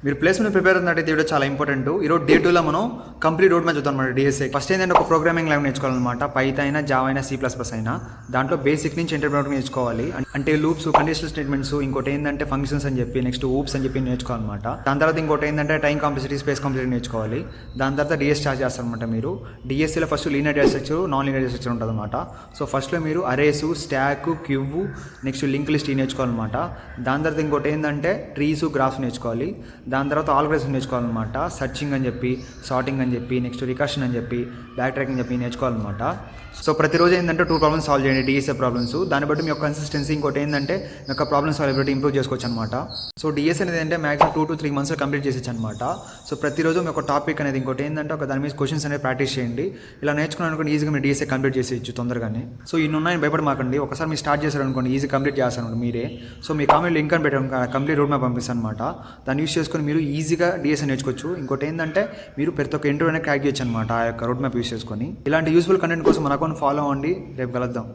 మీరు placement prepare అవుతున్నట్టయితే video చాలా important. ఈరోజు డే 2లో మనం కంప్లీట్ రోడ్ మ్యాప్ చూద్దాం అనమాట. డిఎస్ఏ ఫస్ట్ ఏంటంటే ఒక ప్రోగ్రామింగ్ లాంగ్వేజ్ నేర్చుకోవాలన్నమాట. పైథాన్ అయినా, జావా అయినా, C++ అయినా. దాంట్లో బేసిక్ నుంచి ఇంటర్మీడియట్ నేర్చుకోవాలి. అంటే లూప్స్, కండిషనల్ స్టేట్మెంట్స్, ఇంకోటి ఏంటంటే ఫంక్షన్స్ అని చెప్పి, నెక్స్ట్ ఊప్స్ అని చెప్పి నేర్చుకోవాలన్నమాట. దాని తర్వాత ఇంకోటి ఏంటంటే టైం కాంప్లెక్సిటీ, స్పేస్ కాంప్లెక్సిటీ నేర్చుకోవాలి. దాని తర్వాత డిఎస్ స్టార్ట్ చేస్తారనమాట. మీరు డిఎస్సీలో first linear data structure, non linear data structure ఉంటుంది అనమాట. సో ఫస్ట్లో మీరు arrays, stack, queue, next link list నేర్చుకోవాలన్నమాట. దాని తర్వాత ఇంకోటి ఏంటంటే ట్రీస్, గ్రాఫ్స్ నేర్చుకోవాలి. దాని తర్వాత ఆల్గరిథమ్స్ నేర్చుకోవాలన్నమాట. సర్చింగ్ అని చెప్పి, సార్టింగ్ అని చెప్పి, నెక్స్ట్ రికర్షన్ అని చెప్పి, బ్యాక్ ట్రాకింగ్ అని చెప్పి నేర్చుకోవాలన్నమాట. సో ప్రతిరోజు ఏంటంటే 2 ప్రాబ్లమ్స్ సాల్వ్ చేయండి, డిఎస్ఏ ప్రాబ్లమ్స్. దాన్ని బట్టి మీ యొక్క కన్సిస్టెన్సీ, ఇంకోటి ఏంటంటే మీ యొక్క ప్రాబ్లమ్ సాల్వబిలిటీ ఇంప్రూవ్ చేసుకోవచ్చు అనమాట. సో డిఎస్ఏ అనేది అంటే మ్యాక్సిమం 2 to 3 months కంప్లీట్ చేసేచ్చు అనమాట. సో ప్రతిరోజు మీ యొక్క టాపిక్ అనేది, ఇంకోటి ఏంటంటే ఒక దాని మీద క్వశ్చన్స్ అనేది ప్రాక్టీస్ చేయండి. ఇలా నేర్చుకున్నాను అనుకోండి, ఈజీగా మీరు డిఎస్ఏ కంప్లీట్ చేసేయచ్చు తొందరగానే. సో ఇన్ని ఉన్నాయని భయపడమాకండి. ఒకసారి మీరు స్టార్ట్ చేశారనుకోండి, ఈజీ కంప్లీట్ చేస్తాను మీరే. సో మీ కామెంట్ లింక్ అని పెట్టాను, కంప్లీట్ రోడ్ మ్యాప్ పంపిస్తాను అనమాట. దాన్ని యూస్ చేసుకొని మీరు ఈజీగా డిఎస్ఏ నేర్చుకోవచ్చు. ఇంకోటి ఏంటంటే మీరు ప్రతి ఒక్క ఇంటర్వ్యూ అనేది క్రాక్ చేయొచ్చు అనమాట ఆ యొక్క రోడ్ మ్యాప్ యూస్ చేసుకొని. ఇలాంటి యూస్ఫుల్ కంటెంట్ కోసం మన అకౌంట్ ఫాలో అవ్వండి. రేపు కలుద్దాం.